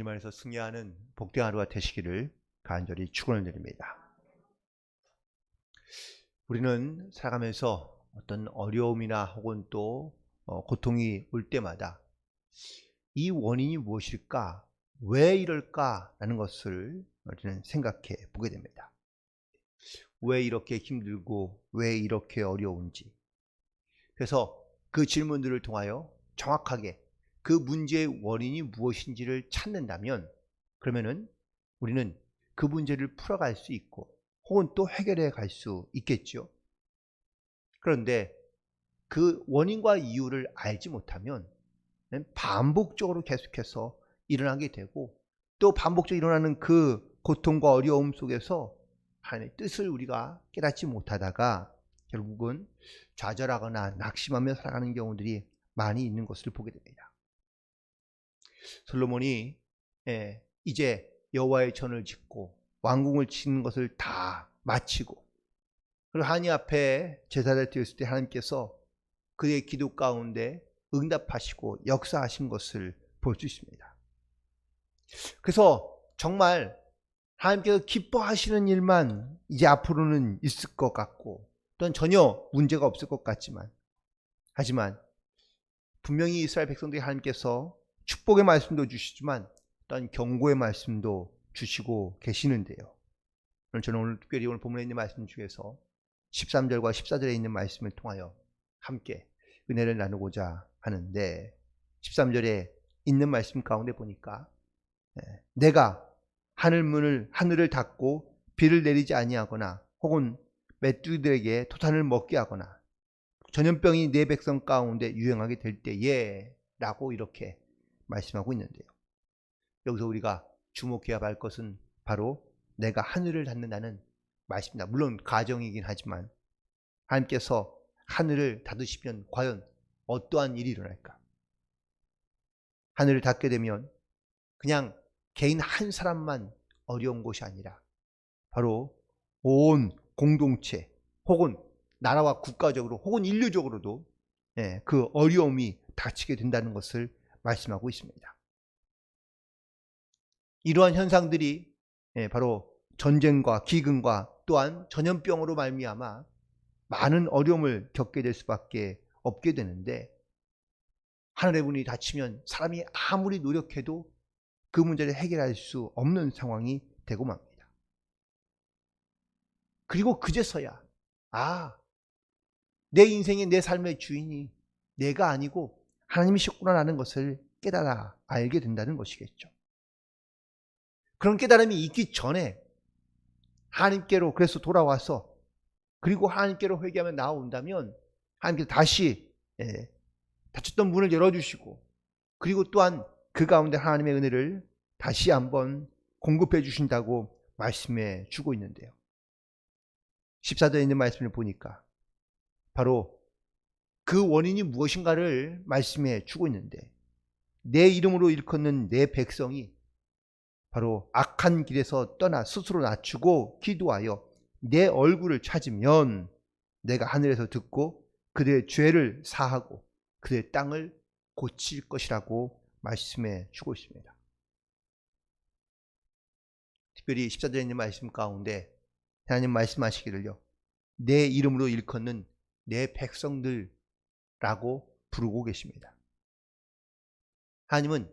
주님안에서 승리하는 복된 하루가 되시기를 간절히 축원을 드립니다. 우리는 살아가면서 어떤 어려움이나 혹은 또 고통이 올 때마다 이 원인이 무엇일까? 왜 이럴까? 라는 것을 우리는 생각해 보게 됩니다. 왜 이렇게 힘들고 왜 이렇게 어려운지. 그래서 그 질문들을 통하여 정확하게 그 문제의 원인이 무엇인지를 찾는다면 그러면은 우리는 그 문제를 풀어갈 수 있고 혹은 또 해결해 갈 수 있겠죠. 그런데 그 원인과 이유를 알지 못하면 반복적으로 계속해서 일어나게 되고 또 반복적으로 일어나는 그 고통과 어려움 속에서 하나님의 뜻을 우리가 깨닫지 못하다가 결국은 좌절하거나 낙심하며 살아가는 경우들이 많이 있는 것을 보게 됩니다. 솔로몬이 이제 여호와의 전을 짓고 왕궁을 짓는 것을 다 마치고 그리고 하나님 앞에 제사를 드렸을 때 하나님께서 그의 기도 가운데 응답하시고 역사하신 것을 볼 수 있습니다. 그래서 정말 하나님께서 기뻐하시는 일만 이제 앞으로는 있을 것 같고 또는 전혀 문제가 없을 것 같지만 하지만 분명히 이스라엘 백성들이 하나님께서 축복의 말씀도 주시지만 또한 경고의 말씀도 주시고 계시는데요. 저는 오늘 특별히 오늘 본문에 있는 말씀 중에서 13절과 14절에 있는 말씀을 통하여 함께 은혜를 나누고자 하는데 13절에 있는 말씀 가운데 보니까 내가 하늘을 닫고 비를 내리지 아니하거나 혹은 메뚜기들에게 토산을 먹게 하거나 전염병이 내 백성 가운데 유행하게 될 때에 라고 이렇게 말씀하고 있는데요. 여기서 우리가 주목해야 할 것은 바로 내가 하늘을 닫는다는 말씀입니다. 물론 가정이긴 하지만 하나님께서 하늘을 닫으시면 과연 어떠한 일이 일어날까? 하늘을 닫게 되면 그냥 개인 한 사람만 어려운 것이 아니라 바로 온 공동체 혹은 나라와 국가적으로 혹은 인류적으로도 그 어려움이 닥치게 된다는 것을 말씀하고 있습니다. 이러한 현상들이 바로 전쟁과 기근과 또한 전염병으로 말미암아 많은 어려움을 겪게 될 수밖에 없게 되는데 하늘의 문이 닫히면 사람이 아무리 노력해도 그 문제를 해결할 수 없는 상황이 되고 맙니다. 그리고 그제서야 내 인생의 내 삶의 주인이 내가 아니고 하나님이셨구나라는 것을 깨달아 알게 된다는 것이겠죠. 그런 깨달음이 있기 전에 하나님께로 그래서 돌아와서 그리고 하나님께로 회개하며 나아온다면 하나님께서 다시 닫혔던 문을 열어주시고 그리고 또한 그 가운데 하나님의 은혜를 다시 한번 공급해 주신다고 말씀해 주고 있는데요. 14절에 있는 말씀을 보니까 바로 그 원인이 무엇인가를 말씀해 주고 있는데 내 이름으로 일컫는 내 백성이 바로 악한 길에서 떠나 스스로 낮추고 기도하여 내 얼굴을 찾으면 내가 하늘에서 듣고 그들의 죄를 사하고 그들의 땅을 고칠 것이라고 말씀해 주고 있습니다. 특별히 14절에 있는 말씀 가운데 하나님 말씀하시기를요. 내 이름으로 일컫는 내 백성들라고 부르고 계십니다. 하나님은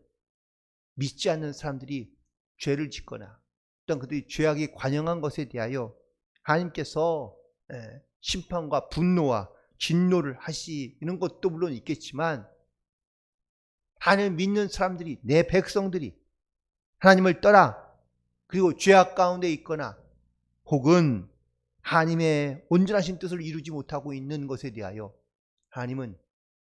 믿지 않는 사람들이 죄를 짓거나 또는 그들이 죄악에 관영한 것에 대하여 하나님께서 심판과 분노와 진노를 하시는 것도 물론 있겠지만 하나님을 믿는 사람들이 내 백성들이 하나님을 떠나 그리고 죄악 가운데 있거나 혹은 하나님의 온전하신 뜻을 이루지 못하고 있는 것에 대하여 하나님은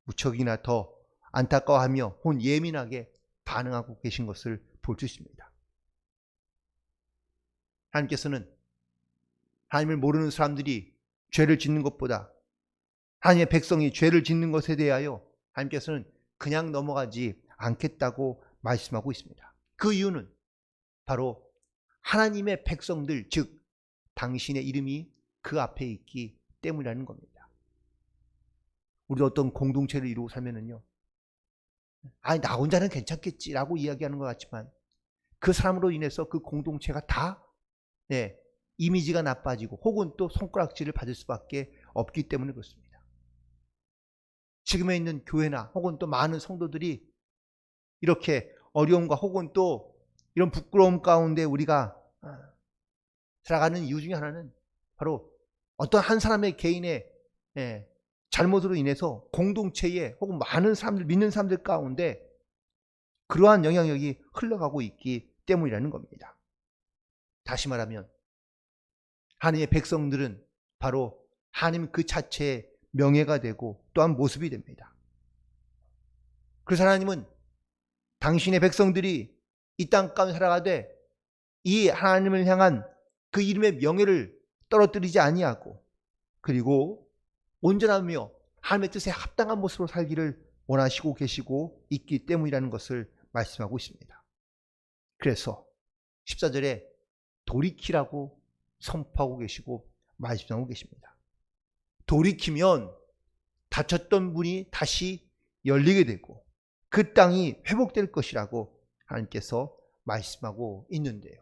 무척이나 더 안타까워하며 혹은 예민하게 반응하고 계신 것을 볼 수 있습니다. 하나님께서는 하나님을 모르는 사람들이 죄를 짓는 것보다 하나님의 백성이 죄를 짓는 것에 대하여 하나님께서는 그냥 넘어가지 않겠다고 말씀하고 있습니다. 그 이유는 바로 하나님의 백성들 즉 당신의 이름이 그 앞에 있기 때문이라는 겁니다. 우리 어떤 공동체를 이루고 살면은요 나 혼자는 괜찮겠지라고 이야기하는 것 같지만 그 사람으로 인해서 그 공동체가 다 이미지가 나빠지고 혹은 또 손가락질을 받을 수밖에 없기 때문에 그렇습니다. 지금에 있는 교회나 혹은 또 많은 성도들이 이렇게 어려움과 혹은 또 이런 부끄러움 가운데 우리가 살아가는 이유 중에 하나는 바로 어떤 한 사람의 개인의 잘못으로 인해서 공동체에 혹은 많은 사람들, 믿는 사람들 가운데 그러한 영향력이 흘러가고 있기 때문이라는 겁니다. 다시 말하면 하나님의 백성들은 바로 하나님 그 자체의 명예가 되고 또한 모습이 됩니다. 그래서 하나님은 당신의 백성들이 이 땅 가운데 살아가되 이 하나님을 향한 그 이름의 명예를 떨어뜨리지 아니하고 그리고 온전하며 하나님의 뜻에 합당한 모습으로 살기를 원하시고 계시고 있기 때문이라는 것을 말씀하고 있습니다. 그래서 14절에 돌이키라고 선포하고 계시고 말씀하고 계십니다. 돌이키면 닫혔던 문이 다시 열리게 되고 그 땅이 회복될 것이라고 하나님께서 말씀하고 있는데요.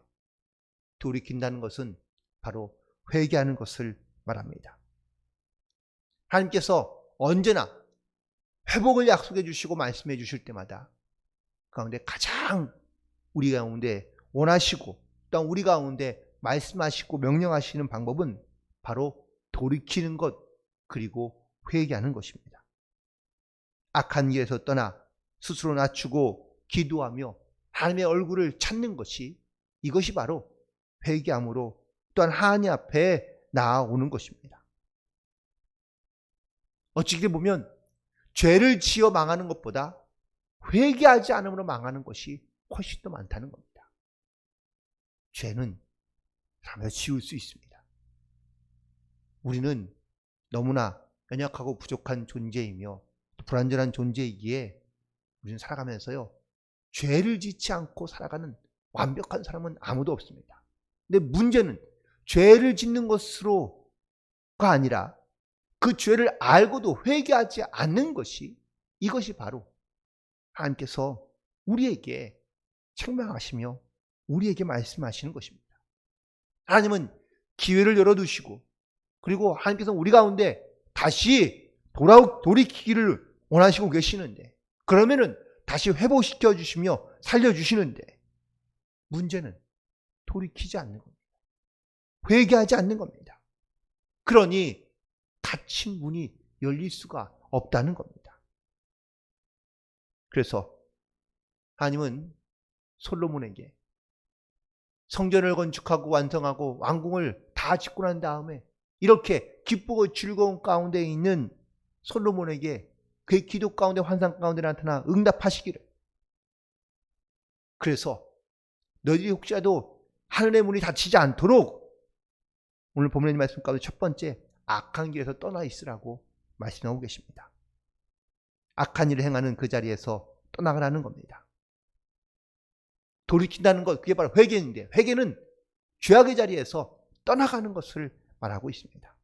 돌이킨다는 것은 바로 회개하는 것을 말합니다. 하나님께서 언제나 회복을 약속해 주시고 말씀해 주실 때마다 그 가운데 가장 우리 가운데 원하시고 또한 우리 가운데 말씀하시고 명령하시는 방법은 바로 돌이키는 것 그리고 회개하는 것입니다. 악한 길에서 떠나 스스로 낮추고 기도하며 하나님의 얼굴을 찾는 것이 이것이 바로 회개함으로 또한 하나님 앞에 나아오는 것입니다. 어찌게 보면 죄를 지어 망하는 것보다 회개하지 않음으로 망하는 것이 훨씬 더 많다는 겁니다. 죄는 사람을 지울 수 있습니다. 우리는 너무나 연약하고 부족한 존재이며 불완전한 존재이기에 우리는 살아가면서요 죄를 짓지 않고 살아가는 완벽한 사람은 아무도 없습니다. 근데 문제는 죄를 짓는 것으로가 아니라 그 죄를 알고도 회개하지 않는 것이 이것이 바로 하나님께서 우리에게 책망하시며 우리에게 말씀하시는 것입니다. 하나님은 기회를 열어두시고 그리고 하나님께서 우리 가운데 다시 돌이키기를 원하시고 계시는데 그러면은 다시 회복시켜 주시며 살려주시는데 문제는 돌이키지 않는 겁니다. 회개하지 않는 겁니다. 그러니 닫힌 문이 열릴 수가 없다는 겁니다. 그래서 하나님은 솔로몬에게 성전을 건축하고 완성하고 왕궁을 다 짓고 난 다음에 이렇게 기쁘고 즐거운 가운데 있는 솔로몬에게 그의 기도 가운데 환상 가운데 나타나 응답하시기를 그래서 너희들이 혹시라도 하늘의 문이 닫히지 않도록 오늘 본문의 말씀 가운데 첫 번째 악한 길에서 떠나 있으라고 말씀하고 계십니다. 악한 일을 행하는 그 자리에서 떠나가라는 겁니다. 돌이킨다는 것 그게 바로 회개인데 회개는 죄악의 자리에서 떠나가는 것을 말하고 있습니다.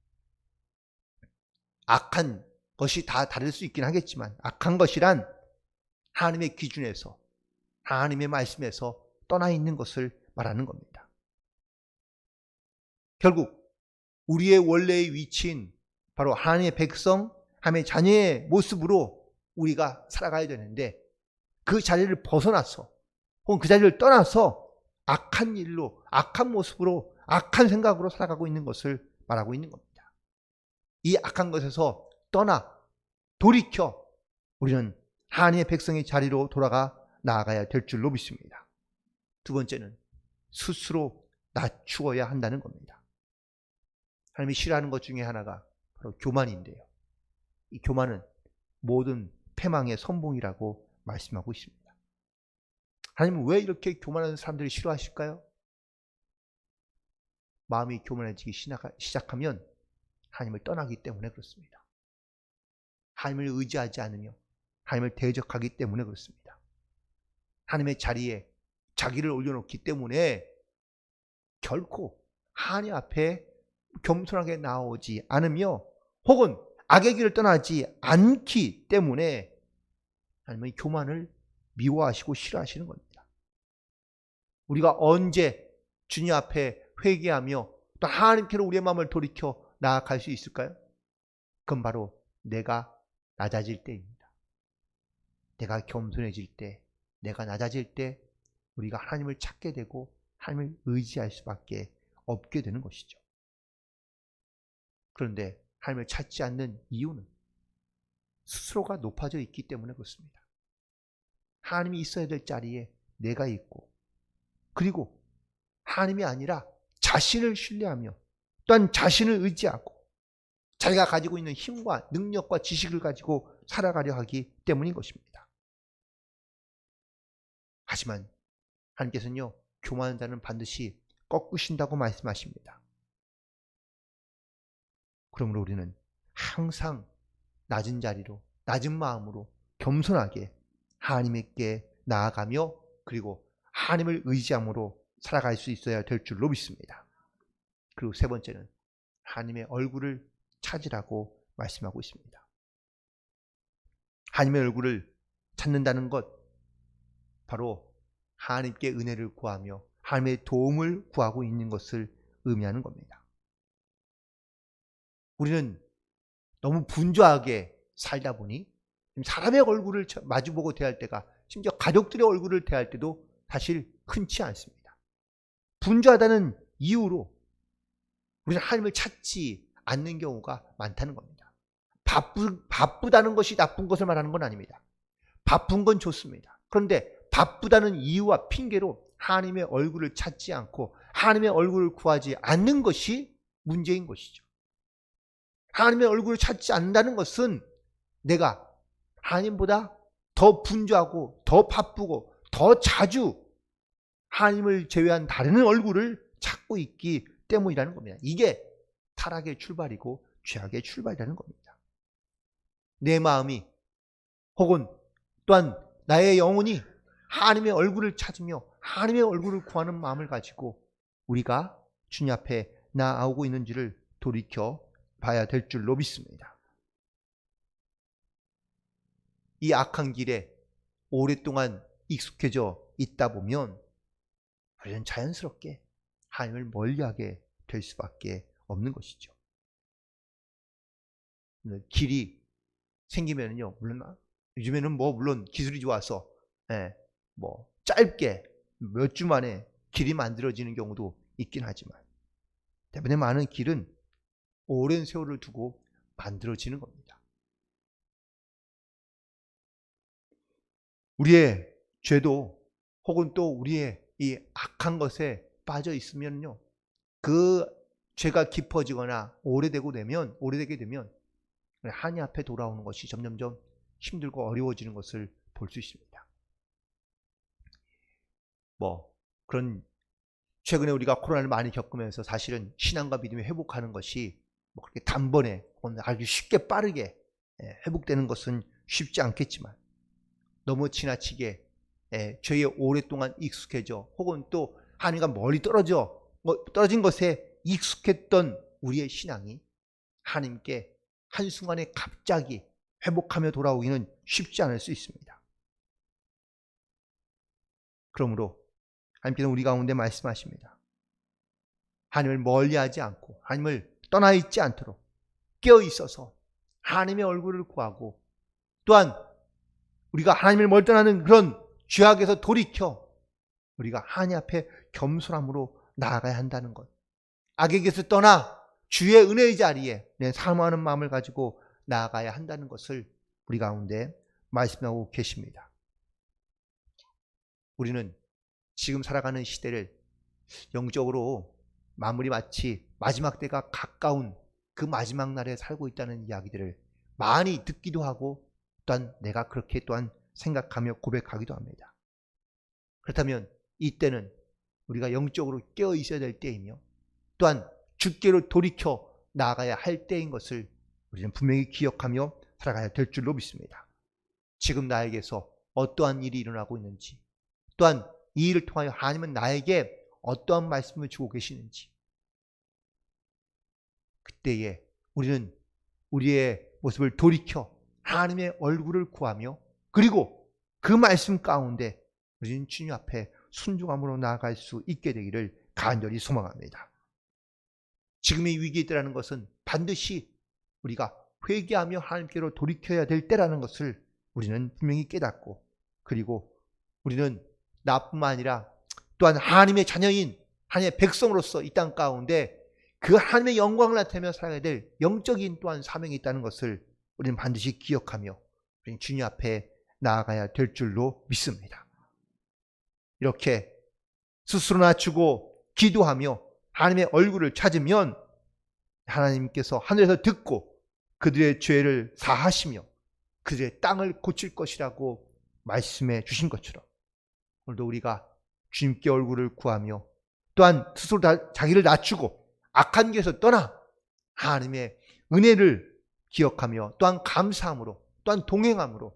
악한 것이 다 다를 수 있긴 하겠지만 악한 것이란 하나님의 기준에서 하나님의 말씀에서 떠나 있는 것을 말하는 겁니다. 결국 우리의 원래의 위치인 바로 하나님의 백성, 하나님의 자녀의 모습으로 우리가 살아가야 되는데 그 자리를 벗어나서 혹은 그 자리를 떠나서 악한 일로 악한 모습으로 악한 생각으로 살아가고 있는 것을 말하고 있는 겁니다. 이 악한 것에서 떠나 돌이켜 우리는 하나님의 백성의 자리로 돌아가 나아가야 될 줄로 믿습니다. 두 번째는 스스로 낮추어야 한다는 겁니다. 하나님이 싫어하는 것 중에 하나가 바로 교만인데요. 이 교만은 모든 패망의 선봉이라고 말씀하고 있습니다. 하나님은 왜 이렇게 교만한 사람들이 싫어하실까요? 마음이 교만해지기 시작하면 하나님을 떠나기 때문에 그렇습니다. 하나님을 의지하지 않으며 하나님을 대적하기 때문에 그렇습니다. 하나님의 자리에 자기를 올려놓기 때문에 결코 하나님 앞에 겸손하게 나오지 않으며 혹은 악의 길을 떠나지 않기 때문에 하나님은 교만을 미워하시고 싫어하시는 겁니다. 우리가 언제 주님 앞에 회개하며 또 하나님께로 우리의 마음을 돌이켜 나아갈 수 있을까요? 그건 바로 내가 낮아질 때입니다. 내가 겸손해질 때, 내가 낮아질 때 우리가 하나님을 찾게 되고 하나님을 의지할 수밖에 없게 되는 것이죠. 그런데 하나님을 찾지 않는 이유는 스스로가 높아져 있기 때문에 그렇습니다. 하나님이 있어야 될 자리에 내가 있고, 그리고 하나님이 아니라 자신을 신뢰하며 또한 자신을 의지하고 자기가 가지고 있는 힘과 능력과 지식을 가지고 살아가려 하기 때문인 것입니다. 하지만 하나님께서는요, 교만한 자는 반드시 꺾으신다고 말씀하십니다. 그러므로 우리는 항상 낮은 자리로, 낮은 마음으로 겸손하게 하나님께 나아가며 그리고 하나님을 의지함으로 살아갈 수 있어야 될 줄로 믿습니다. 그리고 세 번째는 하나님의 얼굴을 찾으라고 말씀하고 있습니다. 하나님의 얼굴을 찾는다는 것, 바로 하나님께 은혜를 구하며 하나님의 도움을 구하고 있는 것을 의미하는 겁니다. 우리는 너무 분주하게 살다 보니 사람의 얼굴을 마주보고 대할 때가, 심지어 가족들의 얼굴을 대할 때도 사실 흔치 않습니다. 분주하다는 이유로 우리는 하나님을 찾지 않는 경우가 많다는 겁니다. 바쁘다는 것이 나쁜 것을 말하는 건 아닙니다. 바쁜 건 좋습니다. 그런데 바쁘다는 이유와 핑계로 하나님의 얼굴을 찾지 않고 하나님의 얼굴을 구하지 않는 것이 문제인 것이죠. 하나님의 얼굴을 찾지 않는다는 것은 내가 하나님보다 더 분주하고 더 바쁘고 더 자주 하나님을 제외한 다른 얼굴을 찾고 있기 때문이라는 겁니다. 이게 타락의 출발이고 죄악의 출발이라는 겁니다. 내 마음이 혹은 또한 나의 영혼이 하나님의 얼굴을 찾으며 하나님의 얼굴을 구하는 마음을 가지고 우리가 주님 앞에 나아오고 있는지를 돌이켜 봐야 될 줄로 믿습니다. 이 악한 길에 오랫동안 익숙해져 있다 보면 우리는 자연스럽게 하나님을 멀리하게 될 수밖에 없는 것이죠. 길이 생기면요, 물론 요즘에는 물론 기술이 좋아서 짧게 몇 주 만에 길이 만들어지는 경우도 있긴 하지만 대부분의 많은 길은 오랜 세월을 두고 만들어지는 겁니다. 우리의 죄도 혹은 또 우리의 이 악한 것에 빠져 있으면요, 그 죄가 깊어지거나 오래되게 되면 하나님 앞에 돌아오는 것이 점점점 힘들고 어려워지는 것을 볼 수 있습니다. 그런 최근에 우리가 코로나를 많이 겪으면서 사실은 신앙과 믿음이 회복하는 것이 그렇게 단번에 아주 쉽게 빠르게 회복되는 것은 쉽지 않겠지만 너무 지나치게 죄에 오랫동안 익숙해져 혹은 또 하나님과 멀리 떨어진 것에 익숙했던 우리의 신앙이 하나님께 한순간에 갑자기 회복하며 돌아오기는 쉽지 않을 수 있습니다. 그러므로 하나님께서는 우리 가운데 말씀하십니다. 하나님을 멀리하지 않고 하나님을 떠나 있지 않도록 깨어있어서 하나님의 얼굴을 구하고 또한 우리가 하나님을 멀리 떠나는 그런 죄악에서 돌이켜 우리가 하나님 앞에 겸손함으로 나아가야 한다는 것, 악에게서 떠나 주의 은혜의 자리에 내 사모하는 마음을 가지고 나아가야 한다는 것을 우리 가운데 말씀하고 계십니다. 우리는 지금 살아가는 시대를 영적으로 마무리 마치 마지막 때가 가까운 그 마지막 날에 살고 있다는 이야기들을 많이 듣기도 하고 또한 내가 그렇게 또한 생각하며 고백하기도 합니다. 그렇다면 이때는 우리가 영적으로 깨어 있어야 될 때이며 또한 주께로 돌이켜 나아가야 할 때인 것을 우리는 분명히 기억하며 살아가야 될 줄로 믿습니다. 지금 나에게서 어떠한 일이 일어나고 있는지 또한 이 일을 통하여 하나님은 나에게 어떠한 말씀을 주고 계시는지 그때에 우리는 우리의 모습을 돌이켜 하나님의 얼굴을 구하며 그리고 그 말씀 가운데 우리는 주님 앞에 순종함으로 나아갈 수 있게 되기를 간절히 소망합니다. 지금의 위기에 있다는 것은 반드시 우리가 회개하며 하나님께로 돌이켜야 될 때라는 것을 우리는 분명히 깨닫고, 그리고 우리는 나뿐만 아니라 또한 하나님의 자녀인 하나님의 백성으로서 이 땅 가운데 그 하나님의 영광을 나타내며 살아야 될 영적인 또한 사명이 있다는 것을 우리는 반드시 기억하며 우리는 주님 앞에 나아가야 될 줄로 믿습니다. 이렇게 스스로 낮추고 기도하며 하나님의 얼굴을 찾으면 하나님께서 하늘에서 듣고 그들의 죄를 사하시며 그들의 땅을 고칠 것이라고 말씀해 주신 것처럼, 오늘도 우리가 주님께 얼굴을 구하며 또한 스스로 자기를 낮추고 악한 길에서 떠나 하나님의 은혜를 기억하며 또한 감사함으로 또한 동행함으로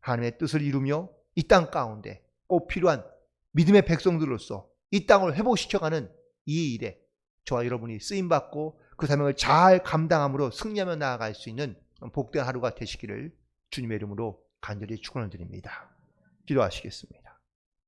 하나님의 뜻을 이루며 이 땅 가운데 꼭 필요한 믿음의 백성들로서 이 땅을 회복시켜가는 이 일에 저와 여러분이 쓰임받고 그 사명을 잘 감당함으로 승리하며 나아갈 수 있는 복된 하루가 되시기를 주님의 이름으로 간절히 축원을 드립니다. 기도하시겠습니다.